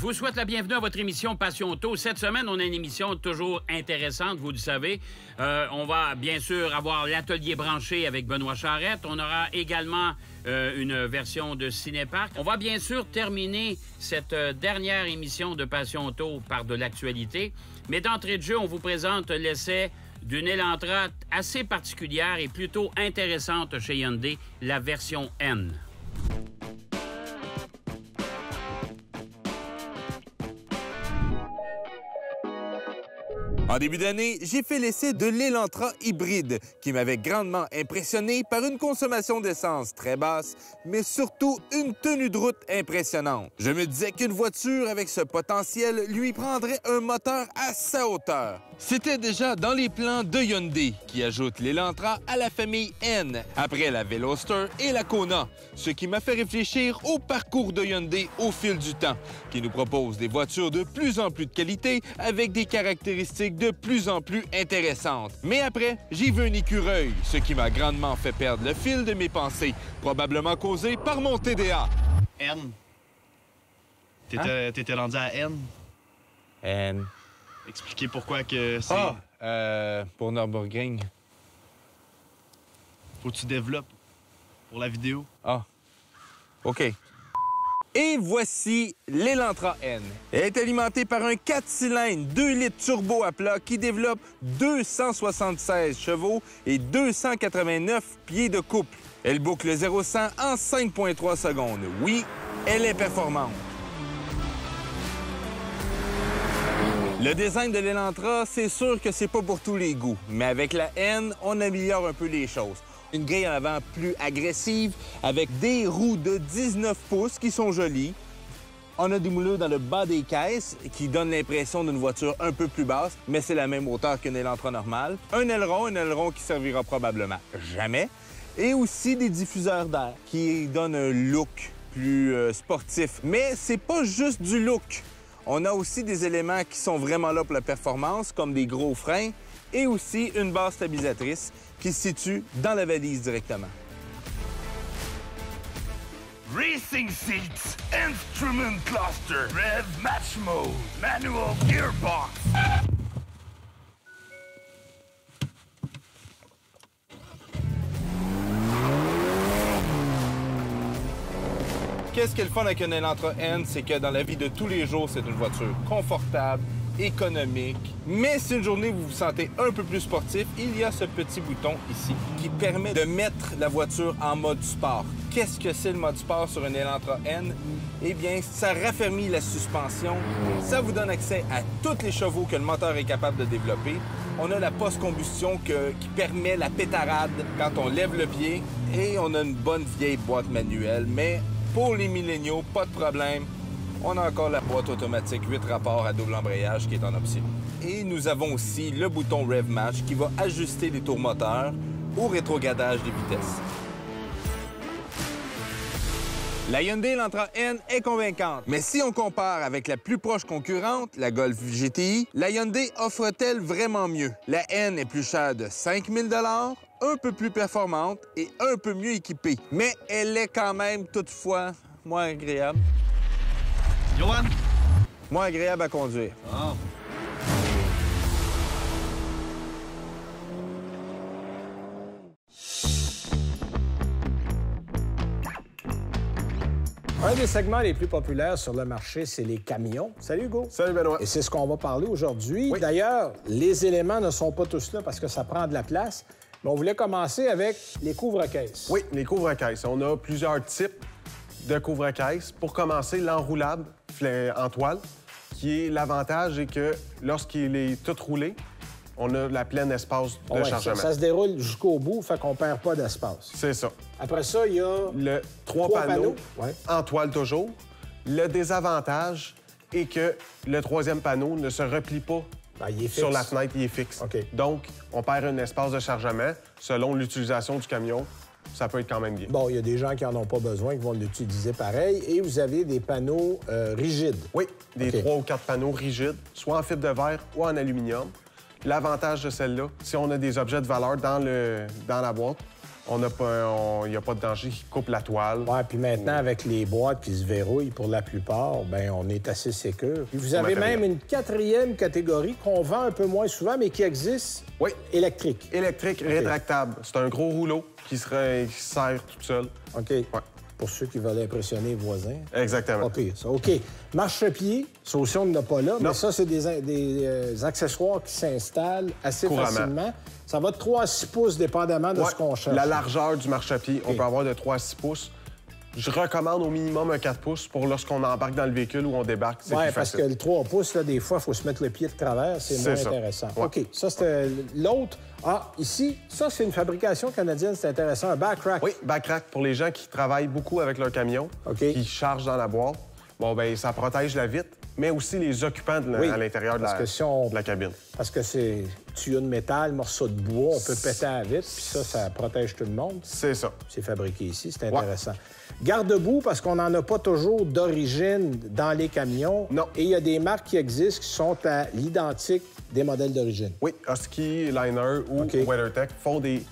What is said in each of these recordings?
vous souhaite la bienvenue à votre émission Passion Auto. Cette semaine, on a une émission toujours intéressante, vous le savez. On va bien sûr avoir l'atelier branché avec Benoît Charette. On aura également une version de Cinéparc. On va bien sûr terminer cette dernière émission de Passion Auto par de l'actualité. Mais d'entrée de jeu, on vous présente l'essai d'une Elantra assez particulière et plutôt intéressante chez Hyundai, la version N. En début d'année, j'ai fait l'essai de l'Elantra hybride, qui m'avait grandement impressionné par une consommation d'essence très basse, mais surtout une tenue de route impressionnante. Je me disais qu'une voiture avec ce potentiel lui prendrait un moteur à sa hauteur. C'était déjà dans les plans de Hyundai, qui ajoute l'Elantra à la famille N, après la Veloster et la Kona, ce qui m'a fait réfléchir au parcours de Hyundai au fil du temps, qui nous propose des voitures de plus en plus de qualité avec des caractéristiques de plus en plus intéressantes. Mais après, j'ai vu un écureuil, ce qui m'a grandement fait perdre le fil de mes pensées, probablement causé par mon TDA. N. T'étais rendu à N? N. Expliquer pourquoi que c'est... pour Nürburgring. Faut que tu développes pour la vidéo. Ah, OK. Et voici l'Elantra N. Elle est alimentée par un 4 cylindres 2 litres turbo à plat qui développe 276 chevaux et 289 pieds de couple. Elle boucle le 0-100 en 5,3 secondes. Oui, elle est performante. Le design de l'Elantra, c'est sûr que c'est pas pour tous les goûts, mais avec la N, on améliore un peu les choses. Une grille en avant plus agressive, avec des roues de 19 pouces qui sont jolies. On a des moulures dans le bas des caisses qui donnent l'impression d'une voiture un peu plus basse, mais c'est la même hauteur qu'une Elantra normale. Un aileron qui servira probablement jamais. Et aussi des diffuseurs d'air qui donnent un look plus sportif. Mais c'est pas juste du look. On a aussi des éléments qui sont vraiment là pour la performance, comme des gros freins et aussi une base stabilisatrice qui se situe dans la valise directement. Racing seats, instrument cluster, rev match mode, manual gearbox. Qu'est-ce qui est le fun avec une Elantra N, c'est que dans la vie de tous les jours, c'est une voiture confortable, économique. Mais si une journée vous vous sentez un peu plus sportif, il y a ce petit bouton ici qui permet de mettre la voiture en mode sport. Qu'est-ce que c'est le mode sport sur une Elantra N? Eh bien, ça raffermit la suspension, ça vous donne accès à tous les chevaux que le moteur est capable de développer. On a la post-combustion qui permet la pétarade quand on lève le pied et on a une bonne vieille boîte manuelle, mais pour les milléniaux, pas de problème. On a encore la boîte automatique 8 rapports à double embrayage qui est en option. Et nous avons aussi le bouton Rev Match qui va ajuster les tours moteurs au rétrogradage des vitesses. La Hyundai Elantra N est convaincante, mais si on compare avec la plus proche concurrente, la Golf GTI, la Hyundai offre-t-elle vraiment mieux? La N est plus chère de 5 000 $, un peu plus performante et un peu mieux équipée, mais elle est quand même toutefois moins agréable. Johan? Moins agréable à conduire. Oh. Un des segments les plus populaires sur le marché, c'est les camions. Salut, Hugo. Salut, Benoît. Et c'est ce qu'on va parler aujourd'hui. Oui. D'ailleurs, les éléments ne sont pas tous là parce que ça prend de la place. Mais on voulait commencer avec les couvre-caisses. Oui, les couvre-caisses. On a plusieurs types de couvre-caisses. Pour commencer, l'enroulable en toile, qui est l'avantage est que lorsqu'il est tout roulé, on a la pleine espace de chargement. Ça se déroule jusqu'au bout, fait qu'on perd pas d'espace. C'est ça. Après ça, il y a Le trois panneaux. Ouais. En toile toujours. Le désavantage est que le troisième panneau ne se replie pas il est fixe. sur la fenêtre, il est fixe. OK. Donc, on perd un espace de chargement. Selon l'utilisation du camion, ça peut être quand même bien. Bon, il y a des gens qui n'en ont pas besoin, qui vont l'utiliser pareil. Et vous avez des panneaux rigides. Oui, des OK. 3 ou 4 panneaux rigides, soit en fibre de verre ou en aluminium. L'avantage de celle-là, si on a des objets de valeur dans la boîte, Il n'y a pas de danger qui coupe la toile. Oui, puis maintenant, avec les boîtes qui se verrouillent pour la plupart, bien, on est assez sécure. Puis vous avez même une 4e catégorie qu'on vend un peu moins souvent, mais qui existe, électrique. Électrique, rétractable. C'est un gros rouleau qui se serre tout seul. OK. Ouais. Pour ceux qui veulent impressionner les voisins. Exactement. Pas pire, ça. OK. Marchepied, ça aussi, on n'en a pas là, mais ça, c'est des accessoires qui s'installent assez facilement. Ça va de 3 à 6 pouces, dépendamment de ce qu'on cherche. La largeur du marchepied, on peut avoir de 3 à 6 pouces. Je recommande au minimum un 4 pouces pour lorsqu'on embarque dans le véhicule ou on débarque, c'est plus facile. Parce que le 3 pouces, là, des fois, il faut se mettre le pied de travers. C'est moins intéressant. Ouais. OK, ça, c'était l'autre. Ah, ici, ça, c'est une fabrication canadienne, c'est intéressant. Un backrack. Oui, backrack pour les gens qui travaillent beaucoup avec leur camion, qui chargent dans la boîte. Bon, bien, ça protège la vitre, mais aussi les occupants à l'intérieur de la cabine. Parce que c'est tuyau de métal, morceau de bois, on peut péter à la vitre, puis ça protège tout le monde. C'est ça. C'est fabriqué ici, c'est intéressant. Garde-boue, parce qu'on n'en a pas toujours d'origine dans les camions. Non. Et il y a des marques qui existent qui sont à l'identique des modèles d'origine. Oui, Husky, Liner ou WeatherTech font des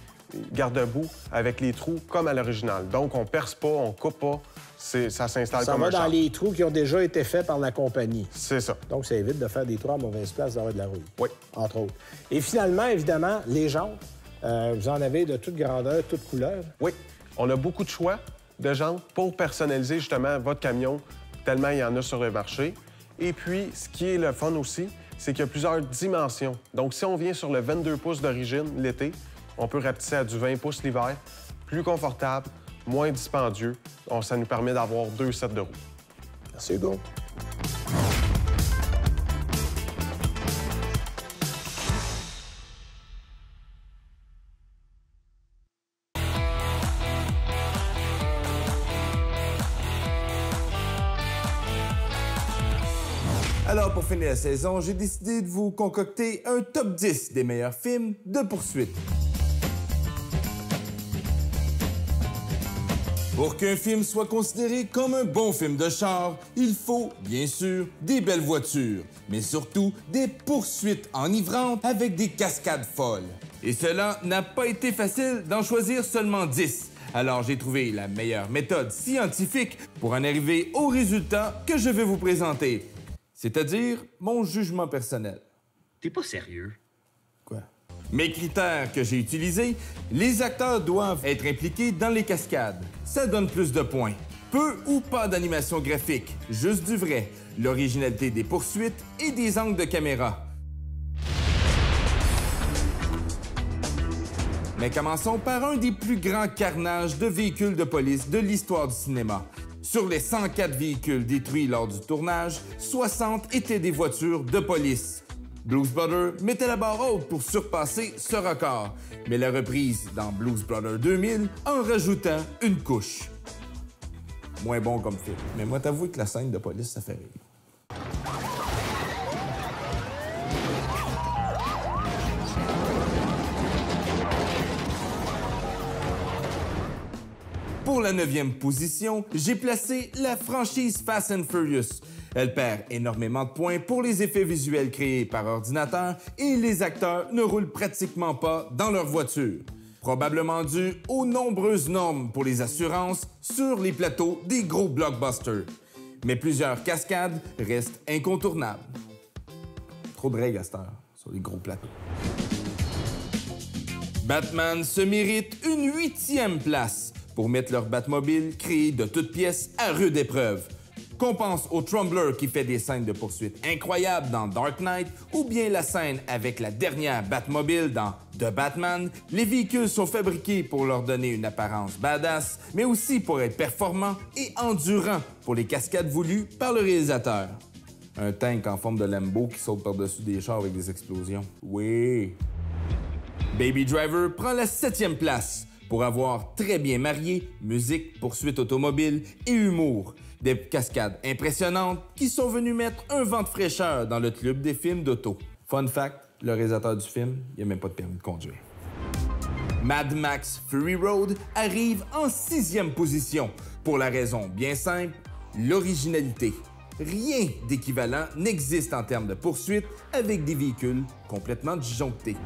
garde-boue avec les trous comme à l'original. Donc, on perce pas, on coupe pas, ça s'installe comme un char. Ça va dans les trous qui ont déjà été faits par la compagnie. C'est ça. Donc, ça évite de faire des trous à mauvaise place d'avoir de la rouille. Oui. Entre autres. Et finalement, évidemment, les jantes. Vous en avez de toute grandeur, toute couleur. Oui. On a beaucoup de choix de jantes pour personnaliser justement votre camion, tellement il y en a sur le marché. Et puis, ce qui est le fun aussi, c'est qu'il y a plusieurs dimensions. Donc, si on vient sur le 22 pouces d'origine l'été, on peut rapetisser à du 20 pouces l'hiver, plus confortable, moins dispendieux. Donc, ça nous permet d'avoir 2 sets de roues. Merci, Hugo. Alors, pour finir la saison, j'ai décidé de vous concocter un top 10 des meilleurs films de poursuite. Pour qu'un film soit considéré comme un bon film de char, il faut, bien sûr, des belles voitures, mais surtout des poursuites enivrantes avec des cascades folles. Et cela n'a pas été facile d'en choisir seulement 10. Alors j'ai trouvé la meilleure méthode scientifique pour en arriver au résultat que je vais vous présenter. C'est-à-dire mon jugement personnel. T'es pas sérieux? Quoi? Mes critères que j'ai utilisés, les acteurs doivent être impliqués dans les cascades. Ça donne plus de points. Peu ou pas d'animation graphique, juste du vrai, l'originalité des poursuites et des angles de caméra. Mais commençons par un des plus grands carnages de véhicules de police de l'histoire du cinéma. Sur les 104 véhicules détruits lors du tournage, 60 étaient des voitures de police. Blues Brothers mettait la barre haute pour surpasser ce record, mais la reprise dans Blues Brothers 2000 en rajoutant une couche. Moins bon comme film, mais moi t'avoue que la scène de police, ça fait rire. Pour la 9e position, j'ai placé la franchise Fast and Furious. Elle perd énormément de points pour les effets visuels créés par ordinateur et les acteurs ne roulent pratiquement pas dans leur voiture. Probablement dû aux nombreuses normes pour les assurances sur les plateaux des gros blockbusters. Mais plusieurs cascades restent incontournables. Trop de règles à cette heure sur les gros plateaux. Batman se mérite une 8e place pour mettre leur Batmobile créé de toutes pièces à rude épreuve. Qu'on pense au Trumbler qui fait des scènes de poursuite incroyables dans Dark Knight ou bien la scène avec la dernière Batmobile dans The Batman, les véhicules sont fabriqués pour leur donner une apparence badass, mais aussi pour être performants et endurants pour les cascades voulues par le réalisateur. Un tank en forme de Lambo qui saute par-dessus des chars avec des explosions. Oui! Baby Driver prend la 7e place pour avoir très bien marié musique, poursuite automobile et humour. Des cascades impressionnantes qui sont venues mettre un vent de fraîcheur dans le club des films d'auto. Fun fact, le réalisateur du film, il n'a même pas de permis de conduire. Mad Max Fury Road arrive en 6e position pour la raison bien simple, l'originalité. Rien d'équivalent n'existe en termes de poursuite avec des véhicules complètement disjonctés.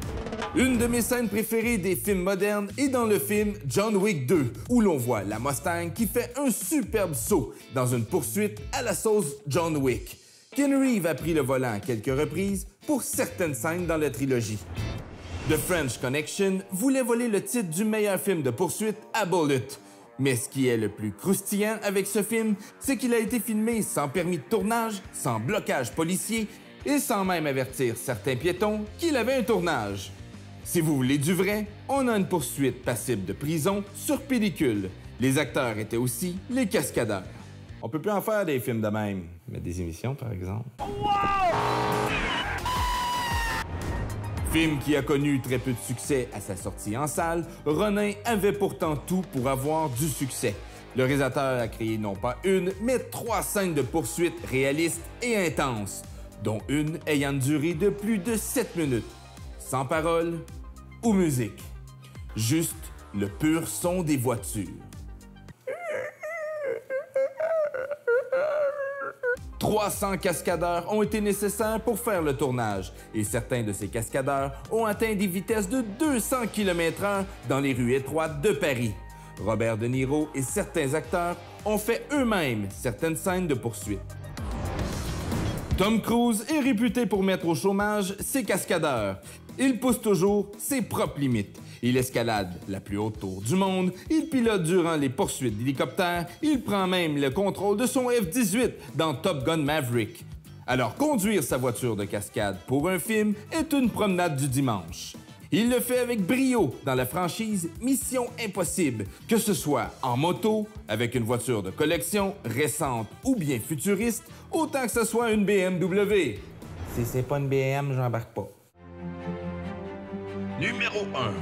Une de mes scènes préférées des films modernes est dans le film John Wick 2, où l'on voit la Mustang qui fait un superbe saut dans une poursuite à la sauce John Wick. Keanu Reeves a pris le volant à quelques reprises pour certaines scènes dans la trilogie. The French Connection voulait voler le titre du meilleur film de poursuite à Bullitt. Mais ce qui est le plus croustillant avec ce film, c'est qu'il a été filmé sans permis de tournage, sans blocage policier et sans même avertir certains piétons qu'il avait un tournage. Si vous voulez du vrai, on a une poursuite passible de prison sur pellicule. Les acteurs étaient aussi les cascadeurs. On peut plus en faire des films de même, mais des émissions par exemple. Film qui a connu très peu de succès à sa sortie en salle, Ronin avait pourtant tout pour avoir du succès. Le réalisateur a créé non pas une, mais 3 scènes de poursuite réalistes et intenses, dont une ayant duré de plus de 7 minutes, sans paroles ou musique. Juste le pur son des voitures. 300 cascadeurs ont été nécessaires pour faire le tournage et certains de ces cascadeurs ont atteint des vitesses de 200 km/h dans les rues étroites de Paris. Robert De Niro et certains acteurs ont fait eux-mêmes certaines scènes de poursuite. Tom Cruise est réputé pour mettre au chômage ses cascadeurs. Il pousse toujours ses propres limites. Il escalade la plus haute tour du monde, il pilote durant les poursuites d'hélicoptères, il prend même le contrôle de son F-18 dans Top Gun Maverick. Alors conduire sa voiture de cascade pour un film est une promenade du dimanche. Il le fait avec brio dans la franchise Mission Impossible, que ce soit en moto, avec une voiture de collection, récente ou bien futuriste, autant que ce soit une BMW. Si c'est pas une BM, j'embarque pas. Numéro 1.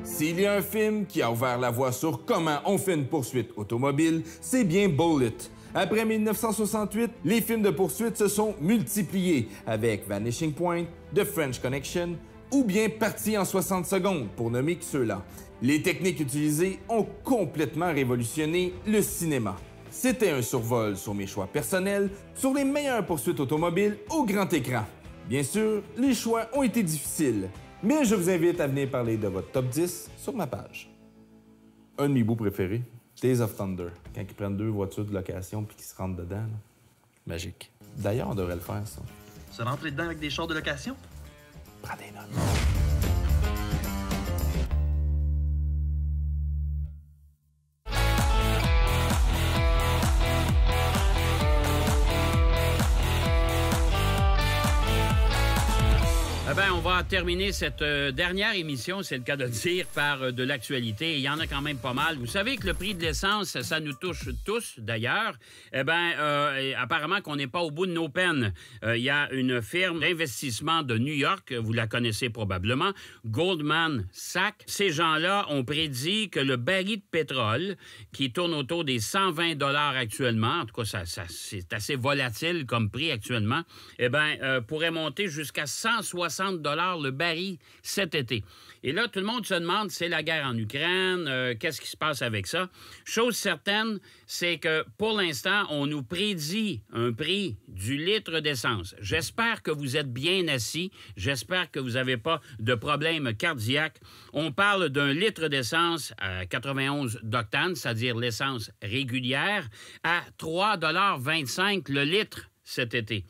S'il y a un film qui a ouvert la voie sur comment on fait une poursuite automobile, c'est bien Bullitt. Après 1968, les films de poursuite se sont multipliés avec Vanishing Point, The French Connection ou bien Parti en 60 secondes, pour nommer que ceux-là. Les techniques utilisées ont complètement révolutionné le cinéma. C'était un survol sur mes choix personnels, sur les meilleures poursuites automobiles au grand écran. Bien sûr, les choix ont été difficiles, mais je vous invite à venir parler de votre top 10 sur ma page. Un de mes bouts préférés, Days of Thunder, quand ils prennent 2 voitures de location puis qu'ils se rentrent dedans. Là. Magique. D'ailleurs, on devrait le faire, ça. Se rentrer dedans avec des chars de location? Prends des notes. On va terminer cette dernière émission, c'est le cas de le dire, par de l'actualité. Il y en a quand même pas mal. Vous savez que le prix de l'essence, ça nous touche tous, d'ailleurs. Apparemment qu'on n'est pas au bout de nos peines. Il y a une firme d'investissement de New York, vous la connaissez probablement, Goldman Sachs. Ces gens-là ont prédit que le baril de pétrole, qui tourne autour des 120 $ actuellement, en tout cas, c'est assez volatile comme prix actuellement, pourrait monter jusqu'à 160 $, le baril cet été. Et là, tout le monde se demande, c'est la guerre en Ukraine, qu'est-ce qui se passe avec ça? Chose certaine, c'est que pour l'instant, on nous prédit un prix du litre d'essence. J'espère que vous êtes bien assis, j'espère que vous n'avez pas de problème cardiaque. On parle d'un litre d'essence à 91 d'octane, c'est-à-dire l'essence régulière, à 3,25 $ le litre cet été.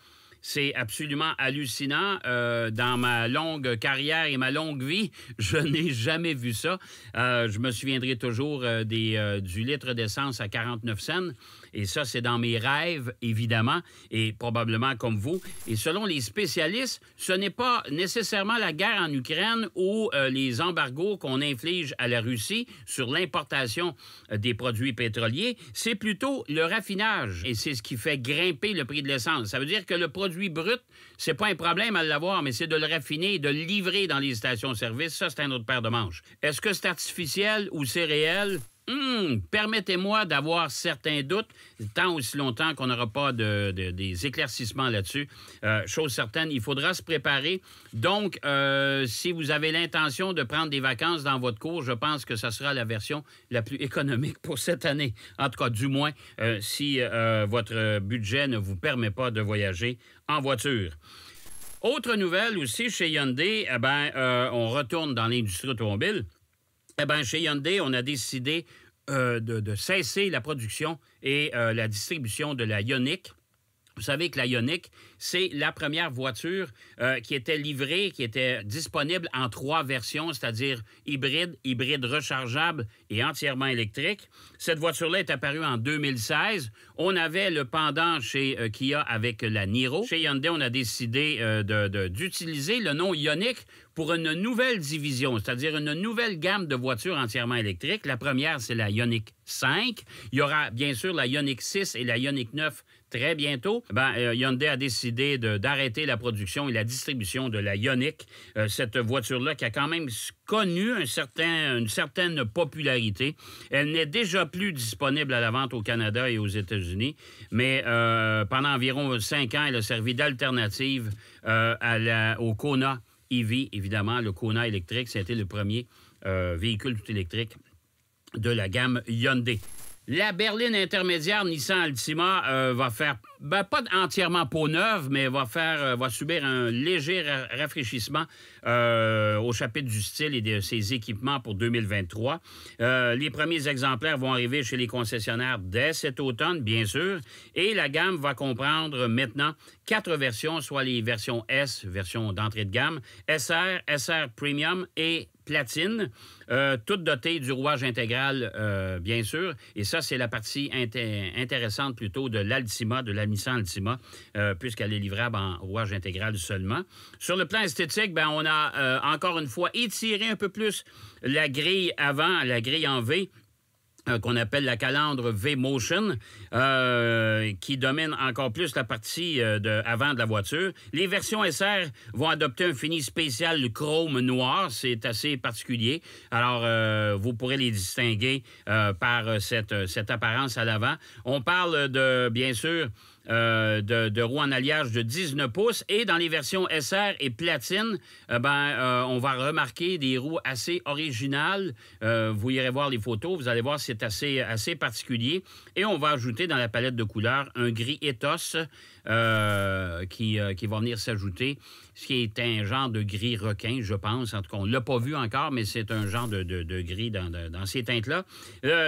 C'est absolument hallucinant. Dans ma longue carrière et ma longue vie, je n'ai jamais vu ça. Je me souviendrai toujours du litre d'essence à 49 cents. Et ça, c'est dans mes rêves, évidemment, et probablement comme vous. Et selon les spécialistes, ce n'est pas nécessairement la guerre en Ukraine ou les embargos qu'on inflige à la Russie sur l'importation des produits pétroliers. C'est plutôt le raffinage. Et c'est ce qui fait grimper le prix de l'essence. Ça veut dire que le produit brut, c'est pas un problème à l'avoir, mais c'est de le raffiner et de le livrer dans les stations-service. Ça, c'est un autre paire de manches. Est-ce que c'est artificiel ou c'est réel? Permettez-moi d'avoir certains doutes, tant aussi longtemps qu'on n'aura pas des éclaircissements là-dessus. Chose certaine, il faudra se préparer. Donc, si vous avez l'intention de prendre des vacances dans votre cours, je pense que ça sera la version la plus économique pour cette année. En tout cas, du moins, si votre budget ne vous permet pas de voyager en voiture. Autre nouvelle aussi chez Hyundai, on retourne dans l'industrie automobile. Chez Hyundai, on a décidé de cesser la production et la distribution de la Ioniq. Vous savez que la Ioniq, c'est la première voiture qui était livrée, qui était disponible en 3 versions, c'est-à-dire hybride rechargeable et entièrement électrique. Cette voiture-là est apparue en 2016. On avait le pendant chez Kia avec la Niro. Chez Hyundai, on a décidé d'utiliser le nom Ioniq pour une nouvelle division, c'est-à-dire une nouvelle gamme de voitures entièrement électriques. La première, c'est la Ioniq 5. Il y aura bien sûr la Ioniq 6 et la Ioniq 9 très bientôt. Hyundai a décidé d'arrêter la production et la distribution de la Ioniq, cette voiture-là qui a quand même connu une certaine popularité. Elle n'est déjà plus disponible à la vente au Canada et aux États-Unis, mais pendant environ 5 ans, elle a servi d'alternative au Kona EV, évidemment. Le Kona électrique, c'était le premier véhicule tout électrique de la gamme Hyundai. La berline intermédiaire Nissan Altima va faire, pas entièrement peau neuve, mais va subir un léger rafraîchissement au chapitre du style et de ses équipements pour 2023. Les premiers exemplaires vont arriver chez les concessionnaires dès cet automne, bien sûr, et la gamme va comprendre maintenant 4 versions, soit les versions S, version d'entrée de gamme, SR, SR Premium et Platine, toutes dotées du rouage intégral, bien sûr. Et ça, c'est la partie intéressante plutôt de l'Altima, de la Nissan Altima, puisqu'elle est livrable en rouage intégral seulement. Sur le plan esthétique, on a encore une fois étiré un peu plus la grille avant, la grille en V, qu'on appelle la calandre V-Motion, qui domine encore plus la partie avant de la voiture. Les versions SR vont adopter un fini spécial, le chrome noir. C'est assez particulier. Alors, vous pourrez les distinguer par cette apparence à l'avant. On parle bien sûr, de roues en alliage de 19 pouces. Et dans les versions SR et Platine, on va remarquer des roues assez originales. Vous irez voir les photos, vous allez voir, c'est assez particulier. Et on va ajouter dans la palette de couleurs un gris ethos qui va venir s'ajouter, ce qui est un genre de gris requin, je pense. En tout cas, on ne l'a pas vu encore, mais c'est un genre de gris dans ces teintes-là.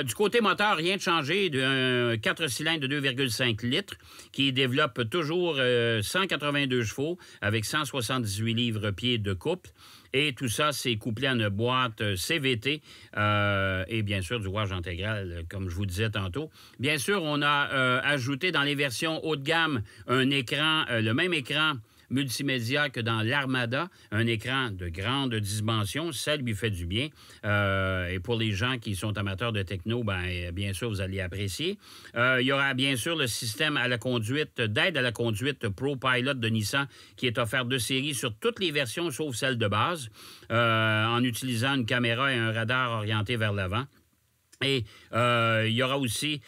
Du côté moteur, rien de changé. Un 4 cylindres de 2,5 litres qui développe toujours 182 chevaux avec 178 livres-pieds de couple. Et tout ça, c'est couplé à une boîte CVT et bien sûr du rouage intégral, comme je vous disais tantôt. Bien sûr, on a ajouté dans les versions haut de gamme un écran, le même écran multimédia que dans l'Armada, un écran de grande dimension, ça lui fait du bien. Et pour les gens qui sont amateurs de techno, bien sûr, vous allez apprécier. Il y aura bien sûr le système d'aide à la conduite Pro Pilot de Nissan qui est offert de série sur toutes les versions sauf celle de base, en utilisant une caméra et un radar orienté vers l'avant. Et il y aura aussi,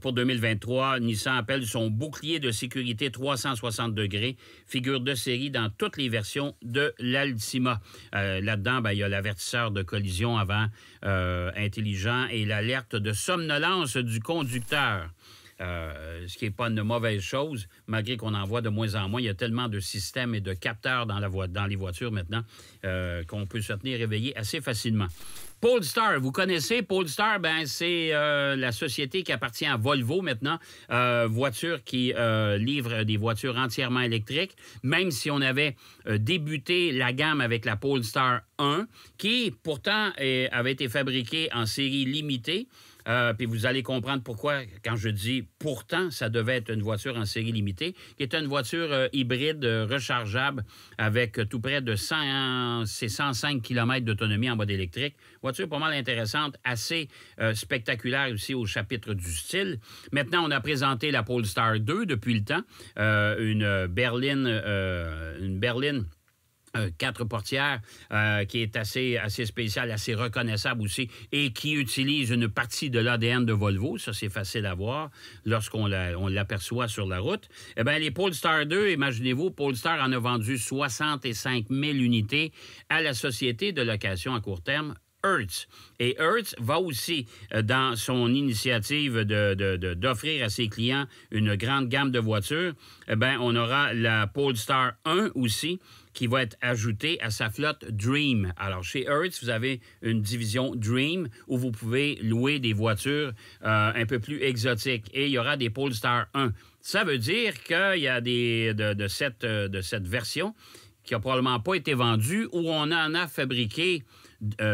pour 2023, Nissan appelle son bouclier de sécurité 360 degrés, figure de série dans toutes les versions de l'Altima. Là-dedans, il y a l'avertisseur de collision avant intelligent et l'alerte de somnolence du conducteur. Ce qui n'est pas une mauvaise chose, malgré qu'on en voit de moins en moins. Il y a tellement de systèmes et de capteurs dans les voitures maintenant qu'on peut se tenir réveillé assez facilement. Polestar, vous connaissez Polestar? C'est la société qui appartient à Volvo maintenant. Voiture qui livre des voitures entièrement électriques, même si on avait débuté la gamme avec la Polestar 1, qui pourtant avait été fabriquée en série limitée. Puis vous allez comprendre pourquoi, quand je dis pourtant, ça devait être une voiture en série limitée, qui est une voiture hybride rechargeable avec tout près de 105 km d'autonomie en mode électrique. Voiture pas mal intéressante, assez spectaculaire aussi au chapitre du style. Maintenant, on a présenté la Polestar 2 depuis le temps, une berline 4 portières qui est assez spéciale, assez reconnaissable aussi et qui utilise une partie de l'ADN de Volvo. Ça, c'est facile à voir lorsqu'on l'aperçoit sur la route. Les Polestar 2, imaginez-vous, Polestar en a vendu 65 000 unités à la société de location à court terme Hertz. Et Hertz va aussi, dans son initiative d'offrir à ses clients une grande gamme de voitures, eh bien, on aura la Polestar 1 aussi, qui va être ajoutée à sa flotte Dream. Alors, chez Hertz, vous avez une division Dream où vous pouvez louer des voitures un peu plus exotiques. Et il y aura des Polestar 1. Ça veut dire qu'il y a de cette version qui n'a probablement pas été vendue où on en a fabriqué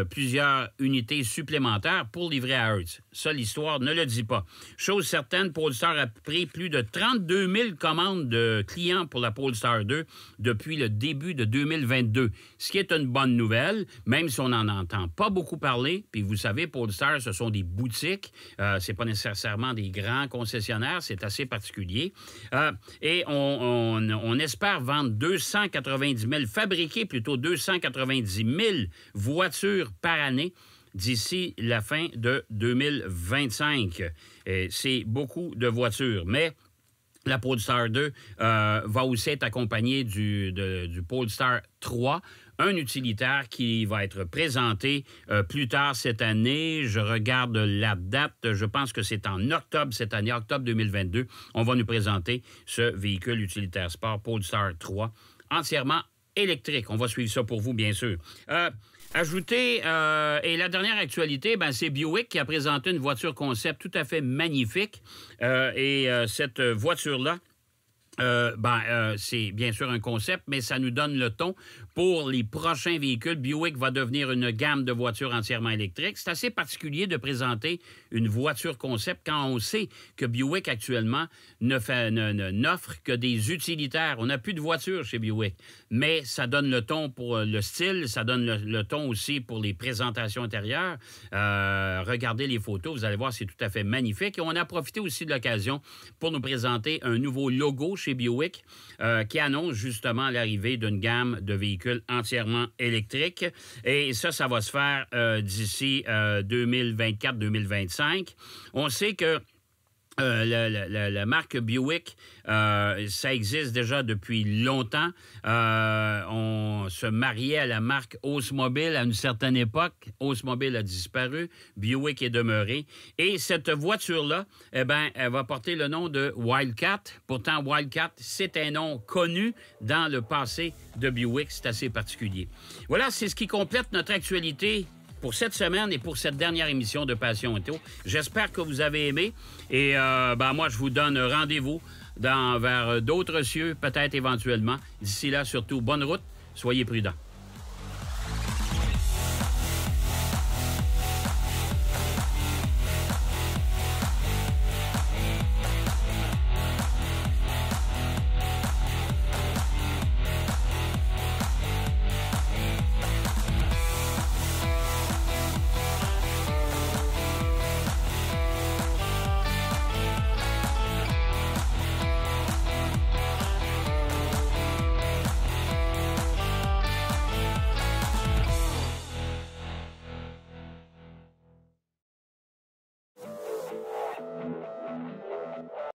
plusieurs unités supplémentaires pour livrer à Hertz. Ça, l'histoire ne le dit pas. Chose certaine, Polestar a pris plus de 32 000 commandes de clients pour la Polestar 2 depuis le début de 2022, ce qui est une bonne nouvelle, même si on n'en entend pas beaucoup parler. Puis vous savez, Polestar, ce sont des boutiques. C'est pas nécessairement des grands concessionnaires. C'est assez particulier. Et on espère vendre 290 000 voitures par année d'ici la fin de 2025. C'est beaucoup de voitures, mais la Polestar 2 va aussi être accompagnée du Polestar 3, un utilitaire qui va être présenté plus tard cette année. Je regarde la date, je pense que c'est en octobre cette année, octobre 2022. On va nous présenter ce véhicule utilitaire sport Polestar 3, entièrement électrique. On va suivre ça pour vous, bien sûr. Ajouter, et la dernière actualité, ben, c'est Buick qui a présenté une voiture concept tout à fait magnifique. Cette voiture-là, c'est bien sûr un concept, mais ça nous donne le ton pour les prochains véhicules. Buick va devenir une gamme de voitures entièrement électriques. C'est assez particulier de présenter une voiture concept quand on sait que Buick actuellement n'offre que des utilitaires. On n'a plus de voitures chez Buick, mais ça donne le ton pour le style, ça donne le ton aussi pour les présentations intérieures. Regardez les photos, vous allez voir, c'est tout à fait magnifique. Et on a profité aussi de l'occasion pour nous présenter un nouveau logo chez Buick qui annonce justement l'arrivée d'une gamme de véhicules entièrement électriques. Et ça va se faire d'ici 2024-2025. On sait que la marque Buick, ça existe déjà depuis longtemps. On se mariait à la marque Oldsmobile à une certaine époque. Oldsmobile a disparu. Buick est demeuré. Et cette voiture-là, eh bien, elle va porter le nom de Wildcat. Pourtant, Wildcat, c'est un nom connu dans le passé de Buick. C'est assez particulier. Voilà, c'est ce qui complète notre actualité pour cette semaine et pour cette dernière émission de Passion Auto. J'espère que vous avez aimé. Et moi, je vous donne rendez-vous vers d'autres cieux, peut-être éventuellement. D'ici là, surtout, bonne route. Soyez prudents.